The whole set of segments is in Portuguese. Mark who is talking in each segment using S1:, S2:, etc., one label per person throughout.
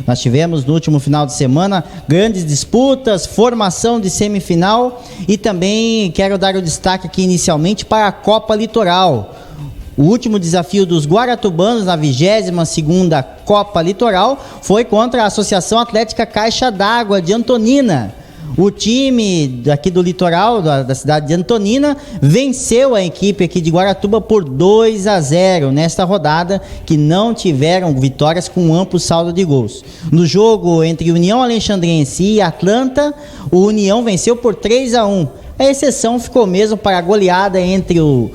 S1: Nós tivemos no último final de semana grandes disputas, formação de semifinal e também quero dar o destaque aqui inicialmente para a Copa Litoral. O último desafio dos guaratubanos na 22ª Copa Litoral foi contra a Associação Atlética Caixa d'Água de Antonina. O time aqui do litoral, da cidade de Antonina, venceu a equipe aqui de Guaratuba por 2-0 nesta rodada, que não tiveram vitórias com amplo saldo de gols. No jogo entre União Alexandrense e Atlanta, o União venceu por 3-1. A exceção ficou mesmo para a goleada entre o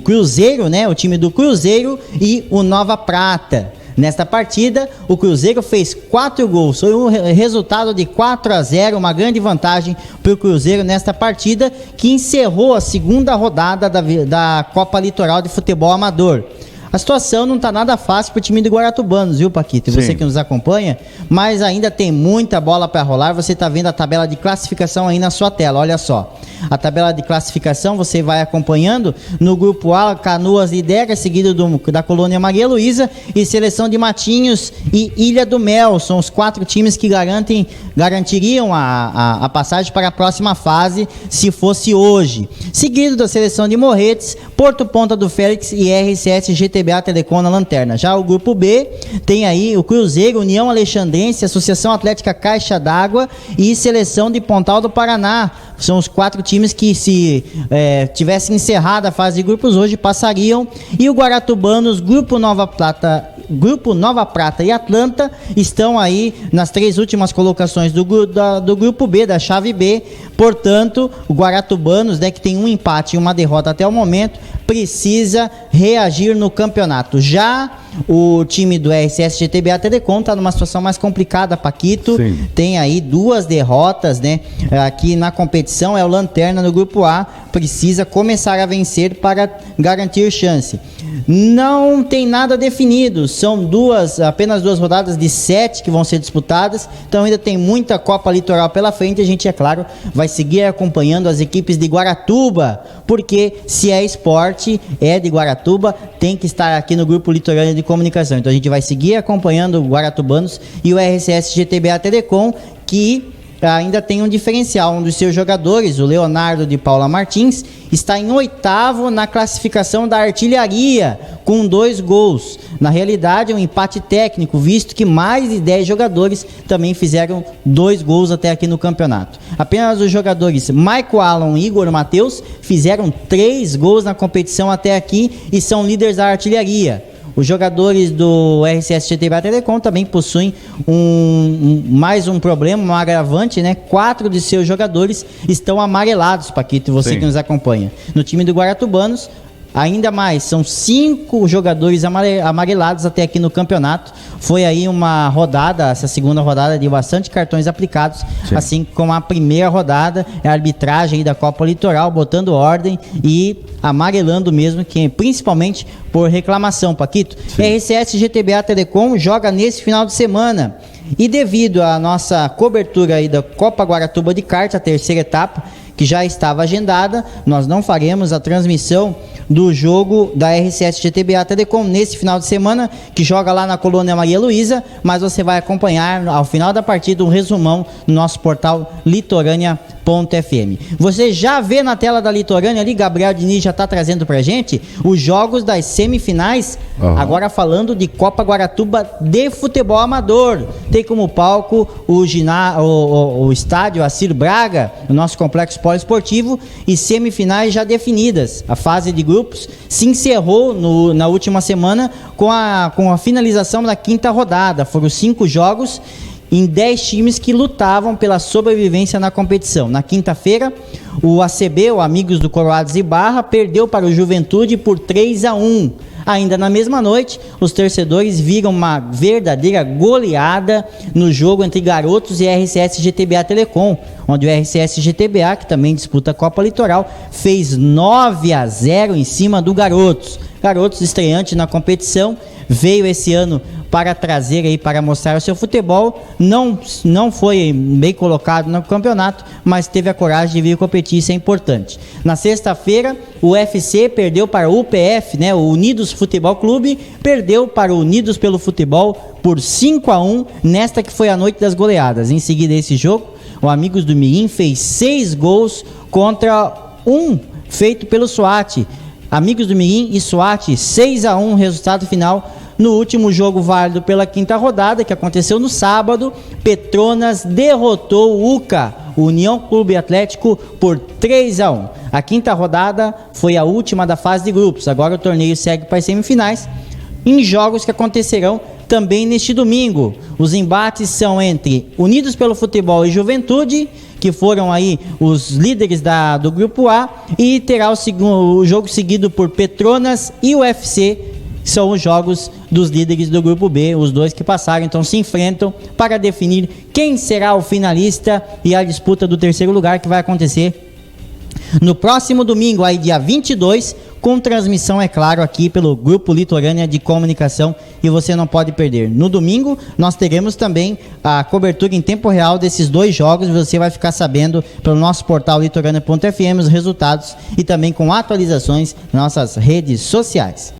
S1: Cruzeiro, né? O time do Cruzeiro e o Nova Prata. Nesta partida, o Cruzeiro fez 4 gols, foi um resultado de 4-0, uma grande vantagem para o Cruzeiro nesta partida, que encerrou a segunda rodada da Copa Litoral de Futebol Amador. A situação não está nada fácil para o time de Guaratubanos, viu, Paquito? Você que nos acompanha, mas ainda tem muita bola para rolar. Você está vendo a tabela de classificação aí na sua tela, olha só. A tabela de classificação você vai acompanhando. No grupo A, Canoas lidera, seguido da Colônia Maria Luísa, e Seleção de Matinhos e Ilha do Mel. São os 4 times que garantiriam a passagem para a próxima fase, se fosse hoje. Seguido da Seleção de Morretes, Porto Ponta do Félix e RCS GTBA Telecom na lanterna. Já o grupo B tem aí o Cruzeiro, União Alexandrense, Associação Atlética Caixa d'Água e Seleção de Pontal do Paraná. São os 4 times que, se tivessem encerrado a fase de grupos hoje, passariam. E o Guaratubanos, Grupo Nova Prata e Atlanta estão aí nas 3 últimas colocações do grupo B, da chave B. Portanto, o Guaratubanos, né, que tem um empate e uma derrota até o momento, precisa reagir no campeonato. Já o time do RCS GTBA Telecom está numa situação mais complicada, Paquito. Sim. Tem aí 2 derrotas, né? Aqui na competição, é o lanterna no grupo A, precisa começar a vencer para garantir chance. Não tem nada definido, são apenas 2 rodadas de 7 que vão ser disputadas, então ainda tem muita Copa Litoral pela frente. A gente, é claro, vai seguir acompanhando as equipes de Guaratuba, porque se é esporte, é de Guaratuba, tem que estar aqui no Grupo Litorâneo de Comunicação. Então a gente vai seguir acompanhando o Guaratubanos e o RCS GTBA Telecom, que ainda tem um diferencial. Um dos seus jogadores, o Leonardo de Paula Martins, está em 8º na classificação da artilharia, com 2 gols. Na realidade, é um empate técnico, visto que mais de 10 jogadores também fizeram 2 gols até aqui no campeonato. Apenas os jogadores Michael Allen e Igor Matheus fizeram 3 gols na competição até aqui e são líderes da artilharia. Os jogadores do RCS GTBA Telecom também possuem mais um problema, um agravante, né? 4 de seus jogadores estão amarelados, Paquito, você que nos acompanha. No time do Guaratubanos, ainda mais, são 5 jogadores amarelados até aqui no campeonato. Foi aí uma rodada, essa segunda rodada, de bastante cartões aplicados, assim como a primeira rodada. É a arbitragem aí da Copa Litoral, botando ordem e amarelando mesmo, principalmente por reclamação, Paquito. RCS GTBA Telecom joga nesse final de semana. E devido à nossa cobertura aí da Copa Guaratuba de Kart, a 3ª etapa, que já estava agendada, nós não faremos a transmissão do jogo da RCS GTBA Telecom nesse final de semana, que joga lá na Colônia Maria Luísa, mas você vai acompanhar ao final da partida um resumão no nosso portal litorânea.fm. Você já vê na tela da Litorânea ali, Gabriel Diniz já está trazendo pra gente os jogos das semifinais, agora falando de Copa Guaratuba de futebol amador. Tem como palco o estádio Acir Braga, o nosso complexo poliesportivo, e semifinais já definidas. A fase de grupos se encerrou na última semana com a finalização da 5ª rodada. Foram 5 jogos em 10 times que lutavam pela sobrevivência na competição. Na quinta-feira, o ACB, o Amigos do Coroados e Barra, perdeu para o Juventude por 3-1. Ainda na mesma noite, os torcedores viram uma verdadeira goleada no jogo entre Garotos e RCS GTBA Telecom, onde o RCS GTBA, que também disputa a Copa Litoral, fez 9-0 em cima do Garotos. Garotos, estreante na competição, veio esse ano para trazer aí, para mostrar o seu futebol. Não foi bem colocado no campeonato, mas teve a coragem de vir competir, isso é importante. Na sexta-feira, o UFC perdeu para o UPF, né? O Unidos Futebol Clube perdeu para o Unidos pelo Futebol por 5-1, nesta que foi a noite das goleadas. Em seguida desse jogo, o Amigos do Mirim fez 6 gols contra 1 feito pelo SWAT. Amigos do Mirim e SWAT, 6-1, resultado final. No último jogo válido pela quinta rodada, que aconteceu no sábado, Petronas derrotou o UCA, União Clube Atlético, por 3-1. A quinta rodada foi a última da fase de grupos. Agora o torneio segue para as semifinais, em jogos que acontecerão também neste domingo. Os embates são entre Unidos pelo Futebol e Juventude, que foram aí os líderes do grupo A, e terá o jogo seguido por Petronas e UFC, que são os jogos dos líderes do grupo B. Os dois que passaram então se enfrentam para definir quem será o finalista e a disputa do terceiro lugar, que vai acontecer no próximo domingo, aí dia 22, com transmissão, é claro, aqui pelo Grupo Litorânea de Comunicação, e você não pode perder. No domingo, nós teremos também a cobertura em tempo real desses 2 jogos, você vai ficar sabendo pelo nosso portal litorânea.fm os resultados e também com atualizações nas nossas redes sociais.